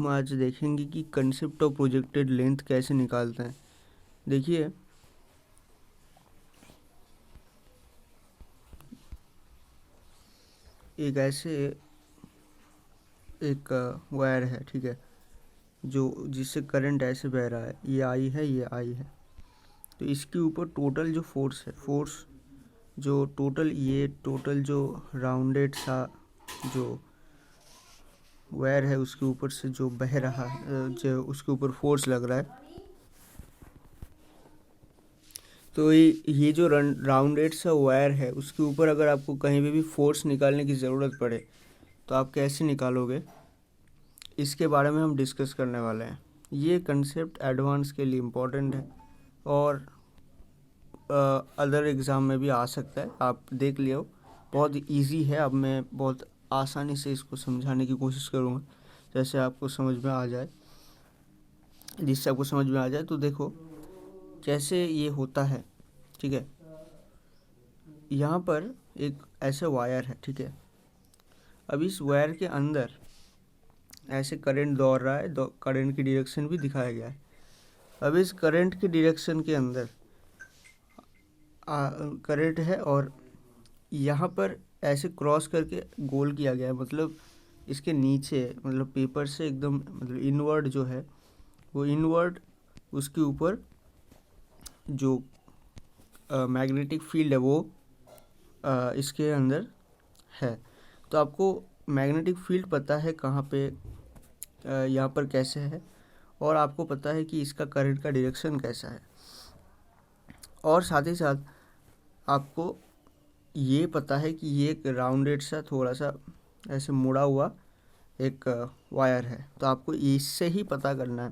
हम आज देखेंगे कि कंसेप्ट ऑफ प्रोजेक्टेड लेंथ कैसे निकालते हैं। देखिए एक ऐसे एक वायर है, ठीक है, जो जिससे करंट ऐसे बह रहा है, ये आई है, ये आई है। तो इसके ऊपर टोटल जो फोर्स है, फोर्स जो टोटल जो राउंडेड सा जो वायर है उसके ऊपर से जो बह रहा है, जो उसके ऊपर फोर्स लग रहा है, तो ये जो राउंडेड सा वायर है उसके ऊपर अगर आपको कहीं भी फोर्स निकालने की ज़रूरत पड़े तो आप कैसे निकालोगे, इसके बारे में हम डिस्कस करने वाले हैं। ये कंसेप्ट एडवांस के लिए इम्पोर्टेंट है और अदर एग्ज़ाम में भी आ सकता है, आप देख लियो। बहुत इजी है, अब मैं बहुत आसानी से इसको समझाने की कोशिश करूँगा जिससे आपको समझ में आ जाए। तो देखो कैसे ये होता है, ठीक है। यहाँ पर एक ऐसा वायर है, ठीक है। अब इस वायर के अंदर ऐसे करंट दौड़ रहा है, करंट की डायरेक्शन भी दिखाया गया है। अब इस करंट की डायरेक्शन के अंदर करंट है और यहाँ पर ऐसे क्रॉस करके गोल किया गया है, मतलब इसके नीचे, मतलब पेपर से एकदम, मतलब इनवर्ड जो है वो इनवर्ड, उसके ऊपर जो मैग्नेटिक फील्ड है वो इसके अंदर है। तो आपको मैग्नेटिक फील्ड पता है कहाँ पे, यहाँ पर कैसे है, और आपको पता है कि इसका करंट का डायरेक्शन कैसा है, और साथ ही साथ आपको ये पता है कि ये एक राउंडेड सा थोड़ा सा ऐसे मुड़ा हुआ एक वायर है। तो आपको इससे ही पता करना है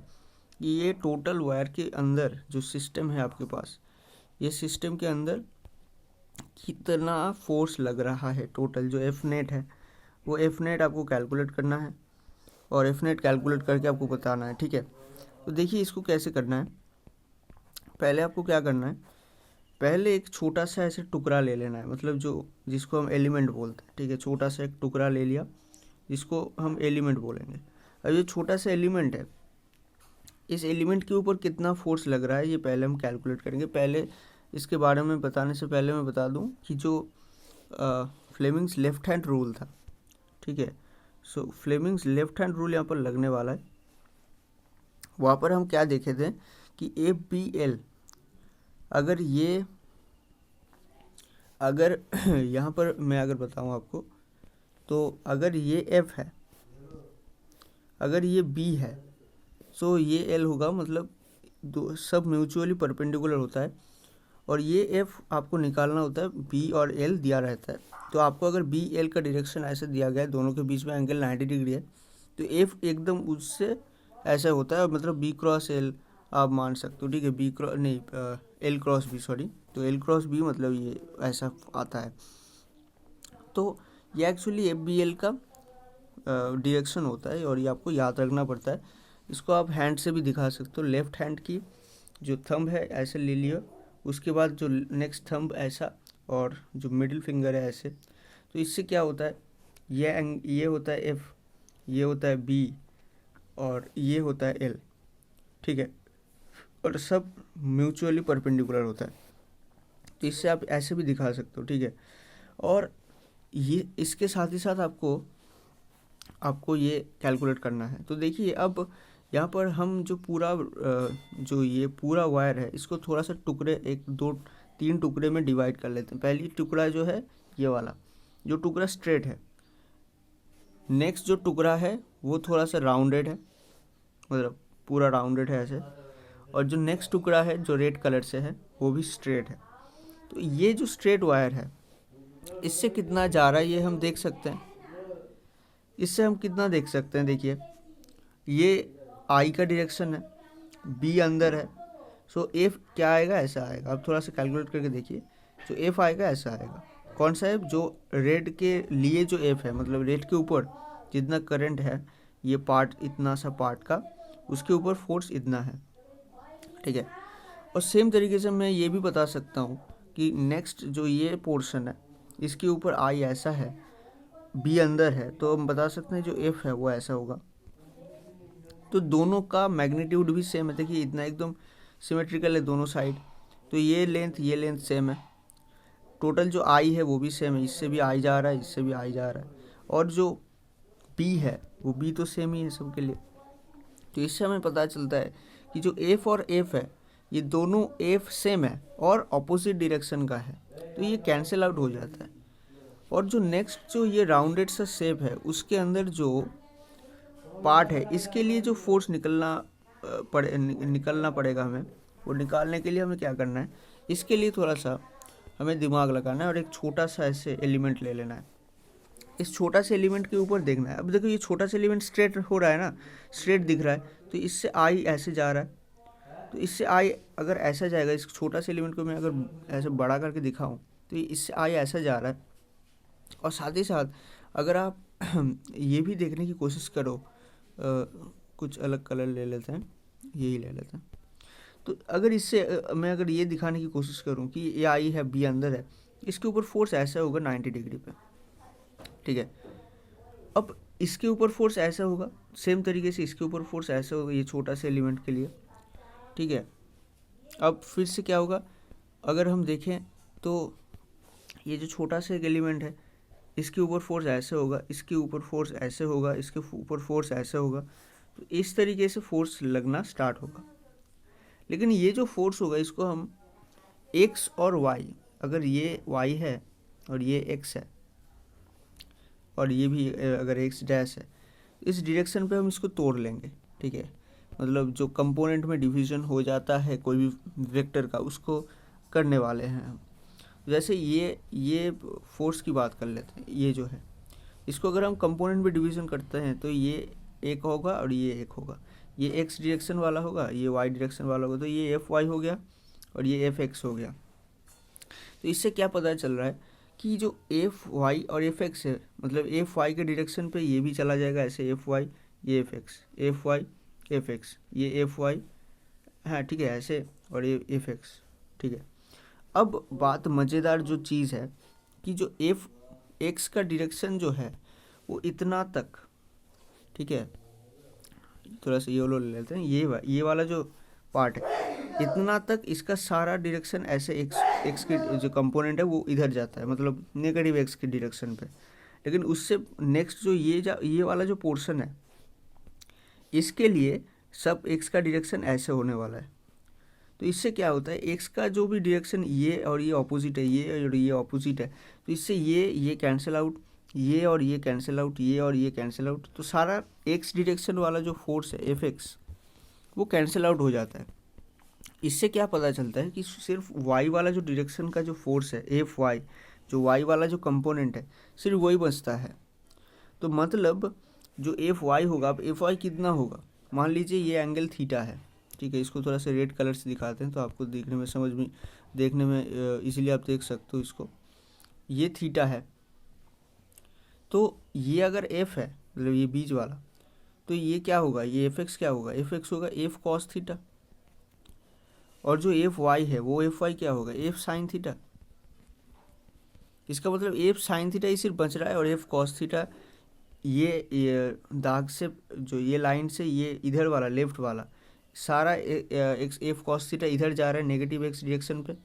कि ये टोटल वायर के अंदर जो सिस्टम है आपके पास, ये सिस्टम के अंदर कितना फोर्स लग रहा है। टोटल जो एफ नेट है वो एफ नेट आपको कैलकुलेट करना है और एफ नेट कैलकुलेट करके आपको बताना है, ठीक है। तो देखिए इसको कैसे करना है। पहले आपको क्या करना है, पहले एक छोटा सा ऐसे टुकड़ा ले लेना है, मतलब जिसको हम एलिमेंट बोलते हैं, ठीक है। छोटा सा एक टुकड़ा ले लिया जिसको हम एलिमेंट बोलेंगे। अब ये छोटा सा एलिमेंट है, इस एलिमेंट के ऊपर कितना फोर्स लग रहा है ये पहले हम कैलकुलेट करेंगे। पहले इसके बारे में बताने से पहले मैं बता दूं कि जो फ्लेमिंग्स लेफ्ट हैंड रूल था, ठीक है। सो फ्लेमिंग्स लेफ्ट हैंड रूल यहाँ पर लगने वाला है। वहाँ पर हम क्या देखे थे कि एफ बी एल, अगर यहाँ पर मैं अगर बताऊँ आपको, तो अगर ये एफ है, अगर ये बी है, सो ये एल होगा, मतलब दो सब म्यूचुअली परपेंडिकुलर होता है। और ये एफ आपको निकालना होता है, बी और एल दिया रहता है। तो आपको अगर बी एल का डायरेक्शन ऐसे दिया गया है, दोनों के बीच में एंगल 90 डिग्री है, तो एफ एकदम उससे ऐसा होता है, मतलब बी क्रॉस एल आप मान सकते हो, ठीक है। बी क्रॉस नहीं, एल क्रॉस बी, सॉरी। तो एल क्रॉस बी मतलब ये ऐसा आता है। तो ये एक्चुअली एफ बी एल का डायरेक्शन होता है और ये आपको याद रखना पड़ता है। इसको आप हैंड से भी दिखा सकते हो। लेफ्ट हैंड की जो थंब है ऐसे ले लियो, उसके बाद जो नेक्स्ट थंब ऐसा, और जो मिडिल फिंगर है ऐसे। तो इससे क्या होता है, ये होता है एफ, ये होता है बी, और ये होता है एल, ठीक है। और सब म्यूचुअली परपेंडिकुलर होता है। तो इससे आप ऐसे भी दिखा सकते हो, ठीक है। और ये इसके साथ ही साथ आपको ये कैलकुलेट करना है। तो देखिए अब यहाँ पर हम जो ये पूरा वायर है इसको थोड़ा सा टुकड़े, 1 2 3 टुकड़े में डिवाइड कर लेते हैं। पहली टुकड़ा जो है ये वाला, जो टुकड़ा स्ट्रेट है। नेक्स्ट जो टुकड़ा है वो थोड़ा सा राउंडेड है, मतलब पूरा राउंडेड है ऐसे। और जो नेक्स्ट टुकड़ा है जो रेड कलर से है वो भी स्ट्रेट है। तो ये जो स्ट्रेट वायर है इससे कितना जा रहा है ये हम देख सकते हैं। इससे हम कितना देख सकते हैं, देखिए ये आई का डायरेक्शन है, बी अंदर है, सो एफ क्या आएगा, ऐसा आएगा। अब थोड़ा सा कैलकुलेट करके देखिए, जो एफ आएगा ऐसा आएगा। कौन सा एफ, जो रेड के लिए जो एफ है, मतलब रेड के ऊपर जितना करंट है, ये पार्ट इतना सा पार्ट का, उसके ऊपर फोर्स इतना है, ठीक है। और सेम तरीके से मैं ये भी बता सकता हूँ कि नेक्स्ट जो ये पोर्शन है इसके ऊपर आई ऐसा है, बी अंदर है, तो हम बता सकते हैं जो एफ है वो ऐसा होगा। तो दोनों का मैग्नीट्यूड भी सेम है। देखिए इतना एकदम सिमेट्रिकल है दोनों साइड। तो ये लेंथ सेम है। टोटल जो आई है वो भी सेम है, इससे भी आई जा रहा है, इससे भी आई जा रहा है। और जो बी है वो बी तो सेम ही है सबके लिए। तो इससे हमें पता चलता है कि जो एफ और एफ है ये दोनों एफ सेम है और ऑपोजिट डायरेक्शन का है, तो ये कैंसिल आउट हो जाता है। और जो नेक्स्ट जो ये राउंडेड सा शेप है उसके अंदर जो पार्ट है इसके लिए जो फोर्स निकलना पड़ेगा हमें, वो निकालने के लिए हमें क्या करना है, इसके लिए थोड़ा सा हमें दिमाग लगाना है और एक छोटा सा ऐसे एलिमेंट ले लेना है। इस छोटा से एलिमेंट के ऊपर देखना है। अब देखो ये छोटा सा एलिमेंट स्ट्रेट हो रहा है ना, स्ट्रेट दिख रहा है, तो इससे आई ऐसे जा रहा है। तो इससे आई अगर ऐसा जाएगा, इस छोटा से एलिमेंट को मैं अगर ऐसे बड़ा करके दिखाऊं तो इससे आई ऐसा जा रहा है। और साथ ही साथ अगर आप ये भी देखने की कोशिश करो, कुछ अलग कलर ले लेते हैं, यही ले लेते हैं। तो अगर इससे मैं अगर ये दिखाने की कोशिश करूं कि ये आई है, बी अंदर है, इसके ऊपर फोर्स ऐसा होगा 90 डिग्री पे, ठीक है। अब इसके ऊपर फोर्स ऐसा होगा, सेम तरीके से इसके ऊपर फोर्स ऐसा होगा, ये छोटा सा एलिमेंट के लिए, ठीक है। अब फिर से क्या होगा, अगर हम देखें तो ये जो छोटा सा एक एलिमेंट है इसके ऊपर फोर्स ऐसे होगा, इसके ऊपर फोर्स ऐसे होगा, इसके ऊपर फोर्स ऐसे होगा। तो इस तरीके से फोर्स लगना स्टार्ट होगा। लेकिन ये जो फोर्स होगा इसको हम एक्स और वाई, अगर ये वाई है और ये एक्स है और ये भी अगर एक्स डैश है, इस डायरेक्शन पे हम इसको तोड़ लेंगे, ठीक है। मतलब जो कंपोनेंट में डिवीजन हो जाता है कोई भी वेक्टर का, उसको करने वाले हैं हम। जैसे ये फोर्स की बात कर लेते हैं, ये जो है इसको अगर हम कंपोनेंट में डिवीजन करते हैं तो ये एक होगा और ये एक होगा, ये एक्स डायरेक्शन वाला होगा, ये वाई डायरेक्शन वाला होगा, तो ये एफ वाई हो गया और ये एफ एक्स हो गया। तो इससे क्या पता चल रहा है कि जो एफ वाई और एफ एक्स है, मतलब एफ वाई के डायरेक्शन पे ये भी चला जाएगा ऐसे, एफ वाई ये F X, F Y F X, ये एफ वाई, हाँ ठीक है ऐसे, और ये एफ एक्स, ठीक है। अब बात मज़ेदार जो चीज़ है कि जो एफ एक्स का डायरेक्शन जो है वो इतना तक, ठीक है, थोड़ा सा ये ले लेते हैं, ये वाला जो पार्ट है इतना तक, इसका सारा डायरेक्शन ऐसे एक्स की जो कंपोनेंट है वो इधर जाता है, मतलब नेगेटिव एक्स की डायरेक्शन पे। लेकिन उससे नेक्स्ट जो ये वाला जो पोर्शन है इसके लिए सब एक्स का डायरेक्शन ऐसे होने वाला है। तो इससे क्या होता है, एक्स का जो भी डायरेक्शन ये और ये ऑपोजिट है, ये और ये ऑपोजिट है, तो इससे ये कैंसिल आउट, ये और ये कैंसिल आउट, ये और ये कैंसिल आउट, तो सारा एक्स डायरेक्शन वाला जो फोर्स है एफ एक्स वो कैंसिल आउट हो जाता है। इससे क्या पता चलता है कि सिर्फ वाई वाला जो डायरेक्शन का जो फोर्स है एफ वाई, जो वाई वाला जो कंपोनेंट है सिर्फ वही बचता है। तो मतलब जो एफ वाई होगा, अब एफ वाई कितना होगा, मान लीजिए ये एंगल थीटा है, ठीक है। इसको थोड़ा सा रेड कलर से दिखाते हैं तो आपको देखने में देखने में इजीली आप देख सकते हो इसको। ये थीटा है, तो ये अगर एफ है, मतलब ये बीच वाला, तो ये क्या होगा, ये एफ एक्स क्या होगा, एफ एक्स होगा एफ कॉस थीटा। और जो एफ वाई है वो एफ वाई क्या होगा, एफ साइन थीटा। इसका मतलब एफ साइन थीटा ही सिर्फ बच रहा है और एफ कॉस थीटा ये दाग से, जो ये लाइन से ये इधर वाला लेफ्ट वाला सारा एक्स एफ कॉस थीटा इधर जा रहा है नेगेटिव एक्स डायरेक्शन पे,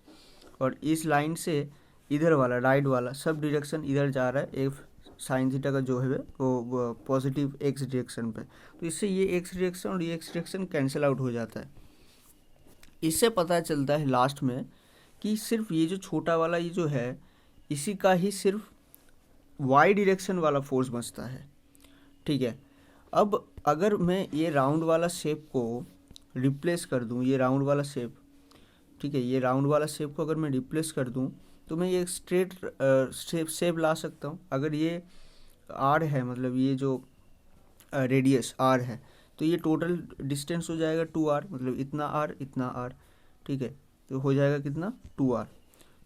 और इस लाइन से इधर वाला राइट वाला सब डायरेक्शन इधर जा रहा है एफ साइन थीटा का जो है वो पॉजिटिव एक्स डायरेक्शन पे। तो इससे ये एक्स डायरेक्शन और ये एक्स डायरेक्शन कैंसिल आउट हो जाता है। इससे पता चलता है लास्ट में कि सिर्फ ये जो छोटा वाला ये जो है इसी का ही सिर्फ वाई डायरेक्शन वाला फोर्स बचता है, ठीक है। अब अगर मैं ये राउंड वाला शेप को रिप्लेस कर दूं, ये राउंड वाला शेप, ठीक है, ये राउंड वाला शेप को अगर मैं रिप्लेस कर दूं तो मैं ये स्ट्रेट शेप ला सकता हूं। अगर ये आर है, मतलब ये जो रेडियस आर है, तो ये टोटल डिस्टेंस हो जाएगा 2r, मतलब इतना आर, ठीक है। तो हो जाएगा कितना 2r।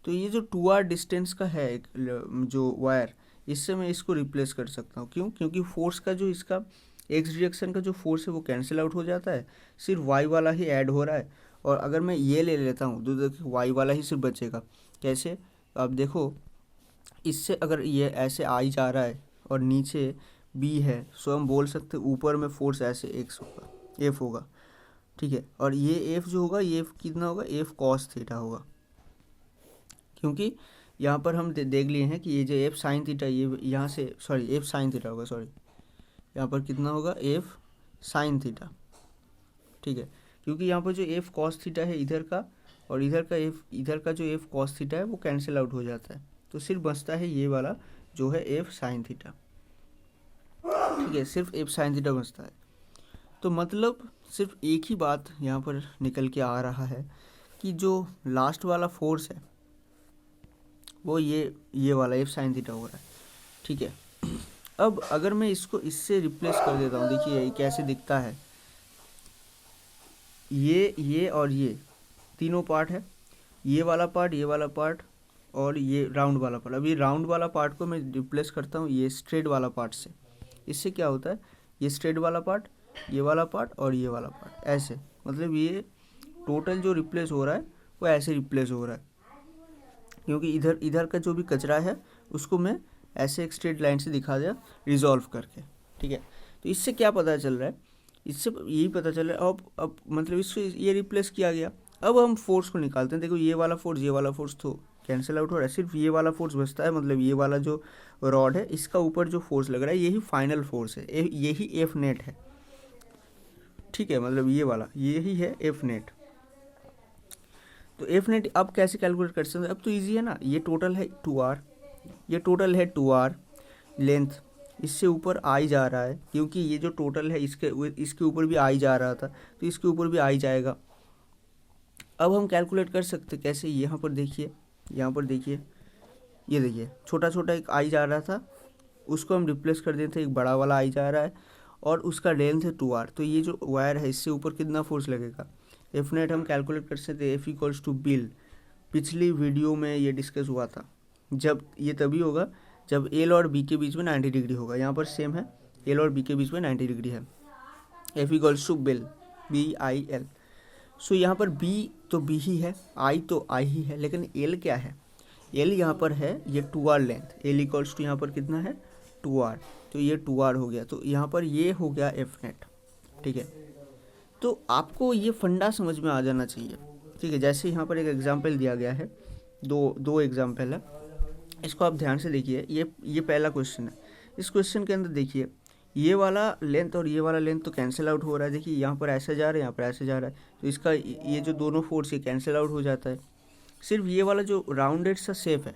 तो ये जो 2r डिस्टेंस का है एक जो वायर, इससे मैं इसको रिप्लेस कर सकता हूँ। क्यों? क्योंकि फोर्स का जो इसका एक्स डायरेक्शन का जो फोर्स है वो कैंसिल आउट हो जाता है, सिर्फ वाई वाला ही ऐड हो रहा है। और अगर मैं ये ले लेता हूँ तो देखिए वाई वाला ही सिर्फ बचेगा। कैसे? अब देखो, इससे अगर ये ऐसे आई जा रहा है और नीचे बी है, सो हम बोल सकते ऊपर में फोर्स ऐसे एक्स होगा, एफ होगा, ठीक है। और ये एफ जो होगा, ये एफ कितना होगा, एफ कॉस थीटा होगा, क्योंकि यहाँ पर हम देख लिए हैं कि ये जो एफ साइन थीटा, ये यहाँ से सॉरी एफ साइन थीटा होगा, सॉरी यहाँ पर कितना होगा, एफ साइन थीटा, ठीक है। क्योंकि यहाँ पर जो एफ कॉस थीटा है इधर का, और इधर का जो एफ कॉस थीटा है वो कैंसिल आउट हो जाता है, तो सिर्फ बचता है ये वाला जो है एफ साइन थीटा, ठीक है, सिर्फ एफ साइन थीटा बचता है। तो मतलब सिर्फ एक ही बात यहाँ पर निकल के आ रहा है कि जो लास्ट वाला फोर्स है वो ये वाला एफ साइन थीटा हो रहा है, ठीक है। अब अगर मैं इसको इससे रिप्लेस कर देता हूँ, देखिए ये कैसे दिखता है, ये और ये तीनों पार्ट है, ये वाला पार्ट और ये राउंड वाला पार्ट। अभी राउंड वाला पार्ट को मैं रिप्लेस करता हूँ ये स्ट्रेट वाला पार्ट से। इससे क्या होता है, ये स्ट्रेट वाला पार्ट, ये वाला पार्ट और ये वाला पार्ट, ऐसे मतलब ये टोटल जो रिप्लेस हो रहा है वो ऐसे रिप्लेस हो रहा है, क्योंकि इधर का जो भी कचरा है उसको मैं ऐसे एक स्ट्रेट लाइन से दिखा दिया रिजॉल्व करके, ठीक है। तो इससे क्या पता चल रहा है, इससे यही पता चल रहा है अब मतलब इसको ये रिप्लेस किया गया। अब हम फोर्स को निकालते हैं, देखो ये वाला फोर्स तो कैंसिल आउट हो रहा है, सिर्फ ये वाला फोर्स बचता है, मतलब ये वाला जो रॉड है इसका ऊपर जो फोर्स लग रहा है यही फाइनल फोर्स है, यही एफ नेट है, ठीक है, मतलब ये वाला यही है एफ नेट। तो एफ नेट अब कैसे कैलकुलेट कर सकते हैं, अब तो ईजी है ना, ये टोटल है 2r, ये टोटल है 2r लेंथ, इससे ऊपर आई जा रहा है, क्योंकि ये जो टोटल है इसके ऊपर भी आई जा रहा था, तो इसके ऊपर भी आई जाएगा। अब हम कैलकुलेट कर सकते कैसे, यहाँ पर देखिए ये देखिए छोटा छोटा एक आई जा रहा था, उसको हम रिप्लेस कर देते, एक बड़ा वाला आई जा रहा है और उसका लेंथ है 2r, तो ये जो वायर है इससे ऊपर कितना फोर्स लगेगा, एफ नेट हम कैलकुलेट कर सकते हैं, एफ इक्वल्स टू बिल, पिछली वीडियो में ये डिस्कस हुआ था, जब ये तभी होगा जब एल और बी के बीच में 90 डिग्री होगा, यहाँ पर सेम है, एल और बी के बीच में 90 डिग्री है, F equals to BIL BIL। So यहाँ पर बी तो बी ही है, आई तो आई ही है, लेकिन एल क्या है, एल यहाँ पर है ये 2r length, L equals to यहाँ पर कितना है 2r, तो ये 2r हो गया, तो यहाँ पर ये हो गया एफ नेट, ठीक है। तो आपको ये फंडा समझ में आ जाना चाहिए, ठीक है। जैसे यहाँ पर एक एग्जाम्पल दिया गया है, दो एग्जाम्पल है, इसको आप ध्यान से देखिए, ये पहला क्वेश्चन है, इस क्वेश्चन के अंदर देखिए ये वाला लेंथ और ये वाला लेंथ तो कैंसिल आउट हो रहा है, देखिए यहाँ पर ऐसे जा रहा है, यहाँ पर ऐसे जा रहा है, तो इसका ये जो दोनों फोर्स ये कैंसिल आउट हो जाता है। सिर्फ ये वाला जो राउंडेड सा शेप है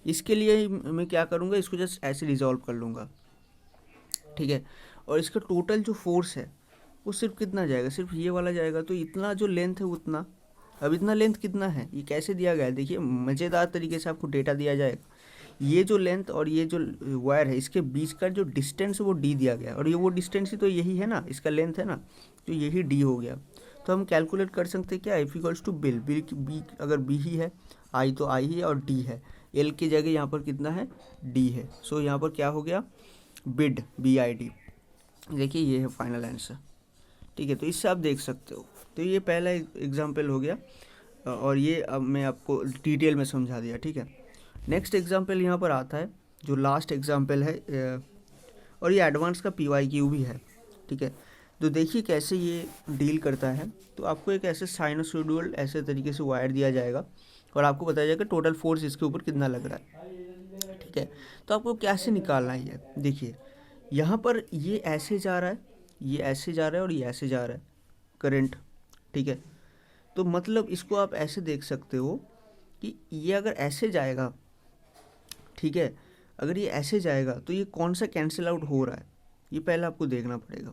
इसके लिए मैं क्या करूँगा, इसको जस्ट ऐसे रिजॉल्व कर लूँगा, ठीक है। और इसका टोटल जो फोर्स है वो सिर्फ कितना जाएगा, सिर्फ ये वाला जाएगा, तो इतना जो लेंथ है उतना, अब इतना लेंथ कितना है ये कैसे दिया गया है, देखिए मज़ेदार तरीके से आपको डेटा दिया जाएगा, ये जो लेंथ और ये जो वायर है इसके बीच का जो डिस्टेंस है वो d दिया गया है, और ये वो डिस्टेंस ही तो यही है ना, इसका लेंथ है ना, तो यही d हो गया। तो हम कैलकुलेट कर सकते हैं क्या, F equals to BIL, B अगर b ही है, आई तो आई ही है और d है, l की जगह यहाँ पर कितना है d है, सो यहाँ पर क्या हो गया बिड BID, देखिए ये है फाइनल आंसर, ठीक है। तो इससे आप देख सकते हो, तो ये पहला एग्जाम्पल हो गया, और ये अब मैं आपको डिटेल में समझा दिया, ठीक है। नेक्स्ट एग्जाम्पल यहाँ पर आता है जो लास्ट एग्जाम्पल है, और ये एडवांस का PYQ भी है, ठीक है। तो देखिए कैसे ये डील करता है, तो आपको एक ऐसे साइनोसॉइडल ऐसे तरीके से वायर दिया जाएगा और आपको बताया जाएगा टोटल फोर्स इसके ऊपर कितना लग रहा है, ठीक है। तो आपको कैसे निकालना है, देखिए यहाँ पर ये ऐसे जा रहा है, ये ऐसे जा रहा है और ये ऐसे जा रहा है करंट, ठीक है। तो मतलब इसको आप ऐसे देख सकते हो कि ये अगर ऐसे जाएगा, ठीक है, अगर ये ऐसे जाएगा तो ये कौन सा कैंसिल आउट हो रहा है ये पहले आपको देखना पड़ेगा।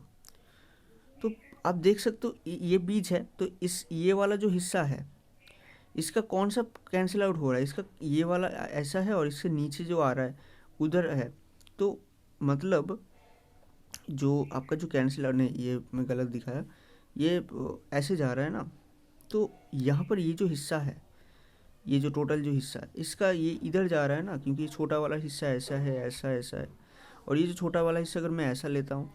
तो आप देख सकते हो ये बीच है, तो इस ये वाला जो हिस्सा है इसका कौन सा कैंसिल आउट हो रहा है, इसका ये वाला ऐसा है और इससे नीचे जो आ रहा है उधर है, तो मतलब जो आपका जो कैंसिल आउट, नहीं ये मैं गलत दिखाया, ये ऐसे जा रहा है ना, तो यहाँ पर ये जो हिस्सा है, ये जो टोटल जो हिस्सा है इसका ये इधर जा रहा है ना, क्योंकि ये छोटा वाला हिस्सा ऐसा है, ऐसा ऐसा है, और ये जो छोटा वाला हिस्सा अगर मैं ऐसा लेता हूँ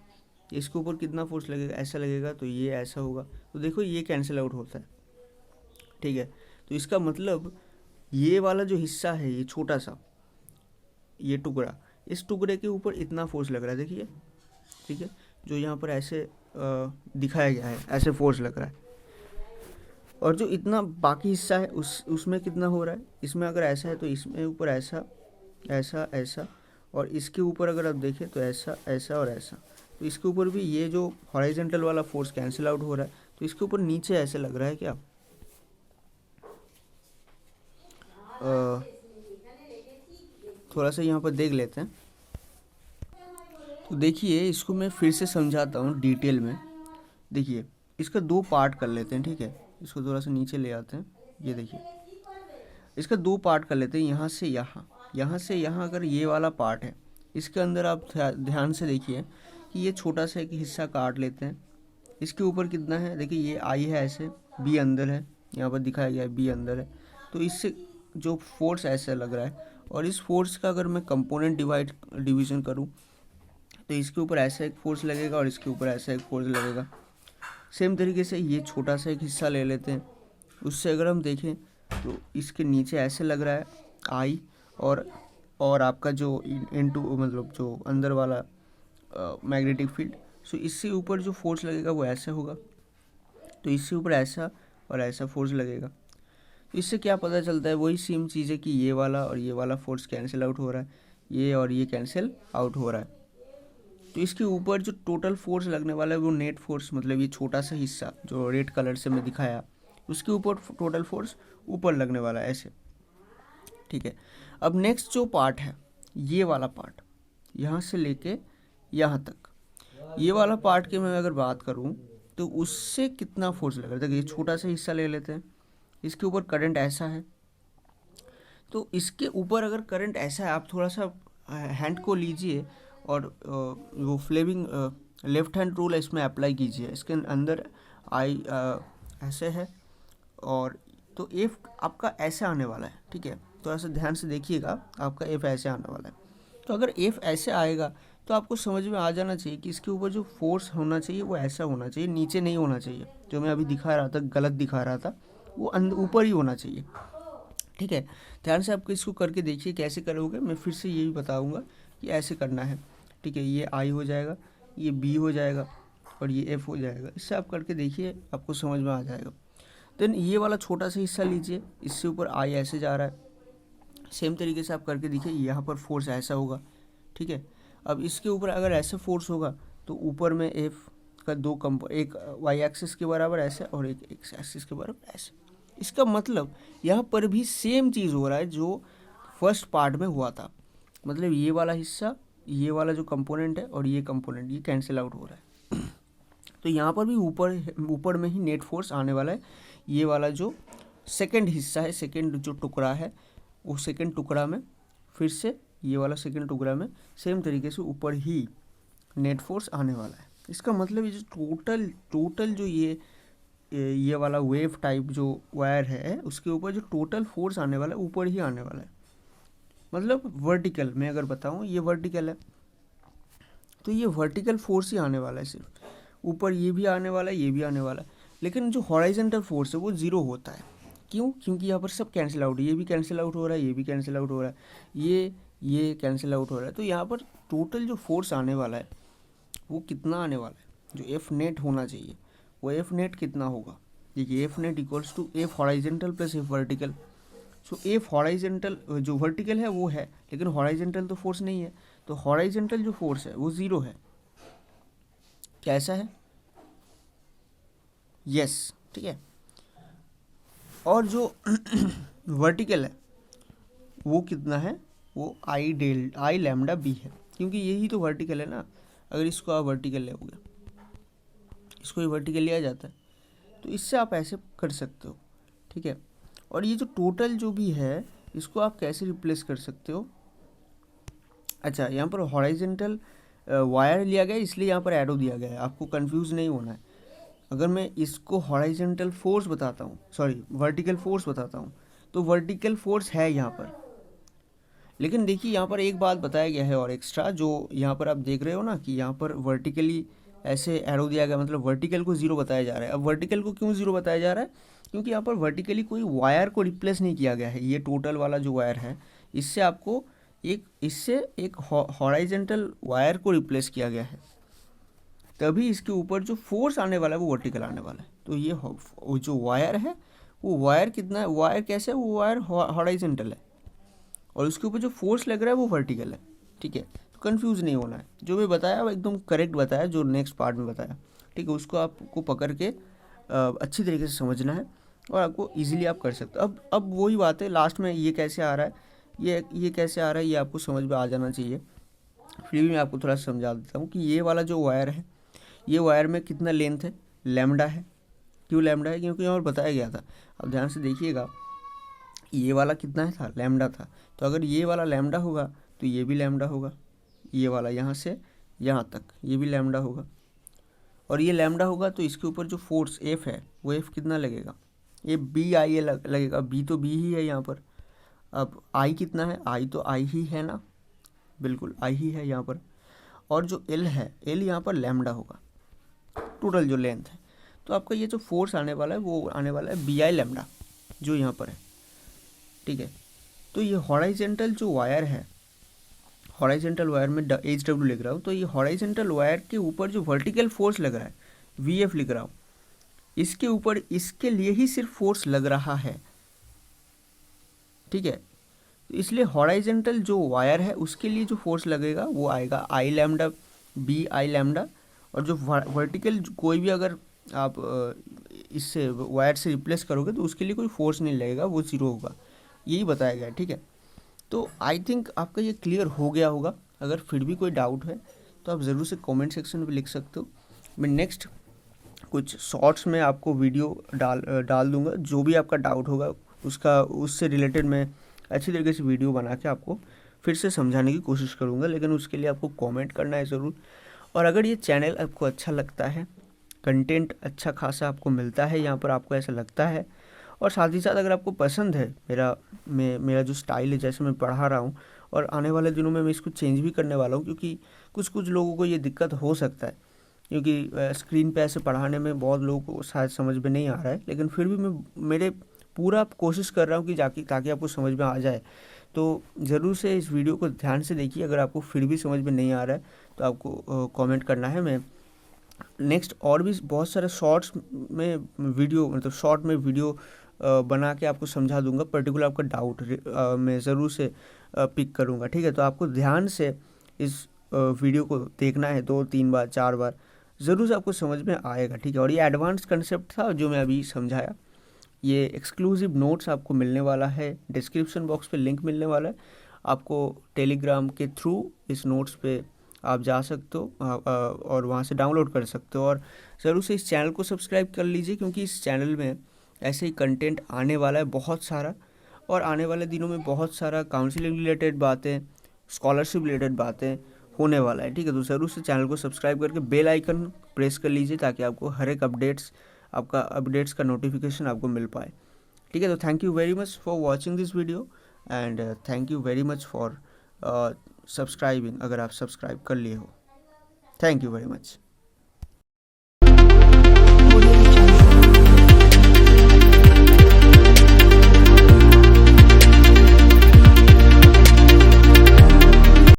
इसके ऊपर कितना फोर्स लगेगा, ऐसा लगेगा, तो ये ऐसा होगा, तो देखो ये कैंसिल आउट होता है, ठीक है। तो इसका मतलब ये वाला जो हिस्सा है, ये छोटा सा ये टुकड़ा, इस टुकड़े के ऊपर इतना फोर्स लग रहा है, देखिए, ठीक है, जो यहाँ पर ऐसे दिखाया गया है, ऐसे फोर्स लग रहा है। और जो इतना बाकी हिस्सा है उसमें कितना हो रहा है, इसमें अगर ऐसा है तो इसमें ऊपर ऐसा ऐसा ऐसा, और इसके ऊपर अगर आप देखें तो ऐसा ऐसा और ऐसा। तो इसके ऊपर भी ये जो हॉरिजॉन्टल वाला फोर्स कैंसिल आउट हो रहा है, तो इसके ऊपर नीचे ऐसे लग रहा है क्या, थोड़ा सा यहाँ पर देख लेते हैं। तो देखिए इसको मैं फिर से समझाता हूँ डिटेल में। देखिए इसका दो पार्ट कर लेते हैं, ठीक है। इसको थोड़ा सा नीचे ले आते हैं। ये देखिए इसका दो पार्ट कर लेते हैं, यहाँ से यहाँ, यहाँ से यहाँ। अगर ये वाला पार्ट है, इसके अंदर आप ध्यान से देखिए कि ये छोटा सा एक हिस्सा काट लेते हैं। इसके ऊपर कितना है, देखिए ये आई है ऐसे, बी अंदर है, यहाँ पर दिखाया गया है बी अंदर है। तो इससे जो फोर्स ऐसा लग रहा है, और इस फोर्स का अगर मैं कंपोनेंट डिवीज़न करूँ तो इसके ऊपर ऐसा एक फोर्स लगेगा और इसके ऊपर ऐसा एक फोर्स लगेगा। सेम तरीके से ये छोटा सा एक हिस्सा ले लेते हैं, उससे अगर हम देखें तो इसके नीचे ऐसे लग रहा है आई, और आपका जो इनटू मतलब जो अंदर वाला मैग्नेटिक फील्ड, सो इससे ऊपर जो फोर्स लगेगा वो ऐसा होगा। तो इससे ऊपर ऐसा और ऐसा फोर्स लगेगा। तो इससे क्या पता चलता है, वही सेम चीज़ है कि ये वाला और ये वाला फोर्स कैंसिल आउट हो रहा है, ये और ये कैंसिल आउट हो रहा है। तो इसके ऊपर जो टोटल फोर्स लगने वाला है वो नेट फोर्स, मतलब ये छोटा सा हिस्सा जो रेड कलर से मैं दिखाया, उसके ऊपर टोटल फोर्स ऊपर लगने वाला है ऐसे, ठीक है। अब नेक्स्ट जो पार्ट है, ये वाला पार्ट, यहाँ से लेके यहाँ तक, ये वाला पार्ट की मैं अगर बात करूँ तो उससे कितना फोर्स लग रहा है। ये छोटा सा हिस्सा ले लेते हैं, इसके ऊपर करंट ऐसा है, तो इसके ऊपर अगर करंट ऐसा है, आप थोड़ा सा हैंड को लीजिए और वो फ्लेमिंग लेफ्ट हैंड रूल इसमें अप्लाई कीजिए। इसके अंदर आई ऐसे है, और तो एफ आपका ऐसे आने वाला है, ठीक है। थोड़ा सा ध्यान से देखिएगा, आपका एफ ऐसे आने वाला है। तो अगर एफ ऐसे आएगा तो आपको समझ में आ जाना चाहिए कि इसके ऊपर जो फोर्स होना चाहिए वो ऐसा होना चाहिए, नीचे नहीं होना चाहिए। जो मैं अभी दिखा रहा था, गलत दिखा रहा था, वो ऊपर ही होना चाहिए, ठीक है। ध्यान से आपको इसको करके देखिए कैसे करोगे। मैं फिर से ये भी बताऊँगा कि ऐसे करना है, ठीक है। ये आई हो जाएगा, ये बी हो जाएगा और ये एफ हो जाएगा। इससे आप करके देखिए, आपको समझ में आ जाएगा। देन ये वाला छोटा सा हिस्सा लीजिए, इससे ऊपर आई ऐसे जा रहा है, सेम तरीके से आप करके देखिए, यहाँ पर फोर्स ऐसा होगा, ठीक है। अब इसके ऊपर अगर ऐसा फोर्स होगा तो ऊपर में एफ का दो एक वाई एक्सिस के बराबर ऐसे और एक एक्स एक्सिस के बराबर ऐसे। इसका मतलब यहाँ पर भी सेम चीज़ हो रहा है जो फर्स्ट पार्ट में हुआ था, मतलब ये वाला हिस्सा, ये वाला जो कंपोनेंट है और ये कंपोनेंट, ये कैंसिल आउट हो रहा है। तो यहाँ पर भी ऊपर में ही नेट फोर्स आने वाला है। ये वाला जो सेकंड हिस्सा है, सेकंड जो टुकड़ा है, वो सेकंड टुकड़ा में फिर से ये वाला सेकंड टुकड़ा में सेम तरीके से ऊपर ही नेट फोर्स आने वाला है। इसका मतलब ये जो टोटल जो ये वाला वेव टाइप जो वायर है, उसके ऊपर जो टोटल फोर्स आने वाला है ऊपर ही आने वाला है। मतलब वर्टिकल में अगर बताऊँ, ये वर्टिकल है तो ये वर्टिकल फोर्स ही आने वाला है, सिर्फ ऊपर ये भी आने वाला है, ये भी आने वाला है। लेकिन जो हॉरिजॉन्टल फोर्स है वो ज़ीरो होता है। क्यों? क्योंकि यहाँ पर सब कैंसिल आउट, ये भी कैंसिल आउट हो रहा है, ये भी कैंसिल आउट हो रहा है, ये कैंसिल आउट हो रहा है। तो यहाँ पर टोटल जो फोर्स आने वाला है वो कितना आने वाला है, जो एफ नेट होना चाहिए वो एफ नेट कितना होगा। देखिए F net equals to F horizontal plus F vertical. So F horizontal जो वर्टिकल है वो है, लेकिन हॉरिजॉन्टल तो फोर्स नहीं है, तो हॉरिजॉन्टल जो फोर्स है वो ज़ीरो है। क्या ऐसा है? यस, ठीक है। और जो वर्टिकल है वो कितना है, वो आई लैम्डा बी है, क्योंकि यही तो वर्टिकल है ना। अगर इसको आप वर्टिकल लोगे, इसको ही वर्टिकल लिया जाता है, तो इससे आप ऐसे कर सकते हो, ठीक है। और ये जो टोटल जो भी है इसको आप कैसे रिप्लेस कर सकते हो। अच्छा, यहाँ पर हॉरिजॉन्टल वायर लिया गया इसलिए यहाँ पर एरो दिया गया है, आपको कंफ्यूज नहीं होना है। अगर मैं इसको हॉरिजॉन्टल फोर्स बताता हूँ, सॉरी वर्टिकल फोर्स बताता हूँ, तो वर्टिकल फोर्स है यहाँ पर। लेकिन देखिए यहाँ पर एक बात बताया गया है और एक्स्ट्रा, जो यहाँ पर आप देख रहे हो ना कि यहाँ पर वर्टिकली ऐसे एरो दिया गया, मतलब वर्टिकल को ज़ीरो बताया जा रहा है। अब वर्टिकल को क्यों ज़ीरो बताया जा रहा है? क्योंकि यहाँ पर वर्टिकली कोई वायर को रिप्लेस नहीं किया गया है। ये टोटल वाला जो वायर है, इससे आपको इससे एक हॉरिजॉन्टल वायर को रिप्लेस किया गया है। तभी इसके ऊपर जो फोर्स आने वाला है वो वर्टिकल आने वाला है। तो ये वो जो वायर है, वो वायर कितना है, वायर कैसे है, वो वायर हॉरिजॉन्टल है और उसके ऊपर जो फोर्स लग रहा है वो वर्टिकल है। ठीक है, तो कंफ्यूज नहीं होना है, जो भी बताया वो एकदम करेक्ट बताया, जो नेक्स्ट पार्ट में बताया। ठीक है, उसको आपको पकड़ के अच्छी तरीके से समझना है और आपको इजीली आप कर सकते हो। अब वही बात है, लास्ट में ये कैसे आ रहा है, ये कैसे आ रहा है, ये आपको समझ में आ जाना चाहिए। फिर भी मैं आपको थोड़ा सा समझा देता हूँ कि ये वाला जो वायर है, ये वायर में कितना लेंथ है, लैम्डा है। क्यों लैम्डा है, क्योंकि यहाँ पर बताया गया था। अब ध्यान से देखिएगा, ये वाला कितना था, लैम्डा था। तो अगर ये वाला लैम्डा होगा तो ये भी लैम्डा होगा, ये वाला यहाँ से यहाँ तक ये भी लैम्डा होगा। और ये लैम्डा होगा तो इसके ऊपर जो फोर्स एफ है वो एफ कितना लगेगा, ये बी आई लगेगा। बी तो बी ही है यहाँ पर। अब आई कितना है, आई तो आई ही है ना, बिल्कुल आई ही है यहाँ पर। और जो एल है, एल यहाँ पर लैम्डा होगा, टोटल जो लेंथ है। तो आपका ये जो फोर्स आने वाला है वो आने वाला है बी आई लैम्डा, जो यहाँ पर है। ठीक है, तो ये हॉराइजेंटल जो वायर है, हॉराइजेंटल वायर में एच डब्ल्यू लिख रहा हूँ, तो ये हॉराइजेंटल वायर के ऊपर जो वर्टिकल फोर्स लग रहा है वी एफ लिख रहा हूँ, इसके ऊपर इसके लिए ही सिर्फ फोर्स लग रहा है। ठीक है, इसलिए हॉराइजेंटल जो वायर है उसके लिए जो फोर्स लगेगा वो आएगा आई लैम्डा, बी आई लैम्डा। और जो वर्टिकल कोई भी अगर आप इससे वायर से रिप्लेस करोगे तो उसके लिए कोई फोर्स नहीं लगेगा, वो ज़ीरो होगा। यही बताया गया है। ठीक है, तो आई थिंक आपका ये क्लियर हो गया होगा। अगर फिर भी कोई डाउट है तो आप ज़रूर से कमेंट सेक्शन में लिख सकते हो। मैं नेक्स्ट कुछ शॉर्ट्स में आपको वीडियो डाल दूंगा, जो भी आपका डाउट होगा उससे रिलेटेड मैं अच्छी तरीके से वीडियो बना के आपको फिर से समझाने की कोशिश करूंगा। लेकिन उसके लिए आपको कमेंट करना है ज़रूर। और अगर ये चैनल आपको अच्छा लगता है, कंटेंट अच्छा खासा आपको मिलता है यहाँ पर, आपको ऐसा लगता है, और साथ ही साथ अगर आपको पसंद है मेरा जो स्टाइल है, जैसे मैं पढ़ा रहा हूँ, और आने वाले दिनों में मैं इसको चेंज भी करने वाला हूँ, क्योंकि कुछ लोगों को ये दिक्कत हो सकता है, क्योंकि स्क्रीन पे ऐसे पढ़ाने में बहुत लोगों को शायद समझ में नहीं आ रहा है। लेकिन फिर भी मैं मेरे पूरा कोशिश कर रहा हूँ कि ताकि आपको समझ में आ जाए। तो ज़रूर से इस वीडियो को ध्यान से देखिए। अगर आपको फिर भी समझ में नहीं आ रहा है तो आपको कमेंट करना है। मैं नेक्स्ट और भी बहुत सारे शॉर्ट्स में वीडियो, मतलब शॉर्ट में वीडियो बना के आपको समझा दूंगा। पर्टिकुलर आपका डाउट मैं ज़रूर से पिक करूंगा। ठीक है, तो आपको ध्यान से इस वीडियो को देखना है, 2-3 बार 4 बार, ज़रूर से आपको समझ में आएगा। ठीक है, और ये एडवांस कंसेप्ट था जो मैं अभी समझाया। ये एक्सक्लूसिव नोट्स आपको मिलने वाला है, डिस्क्रिप्शन बॉक्स पे लिंक मिलने वाला है आपको। टेलीग्राम के थ्रू इस नोट्स पे आप जा सकते हो और वहाँ से डाउनलोड कर सकते हो। और ज़रूर से इस चैनल को सब्सक्राइब कर लीजिए, क्योंकि इस चैनल में ऐसे ही कंटेंट आने वाला है बहुत सारा। और आने वाले दिनों में बहुत सारा काउंसलिंग रिलेटेड बातें, स्कॉलरशिप रिलेटेड बातें होने वाला है। ठीक है, तो ज़रूर से चैनल को सब्सक्राइब करके बेल आइकन प्रेस कर लीजिए, ताकि आपको हर एक अपडेट्स का नोटिफिकेशन आपको मिल पाए। ठीक है, तो thank you very much for watching this video, and thank you very much for subscribing, अगर आप सब्सक्राइब कर लिए हो। Thank you very much.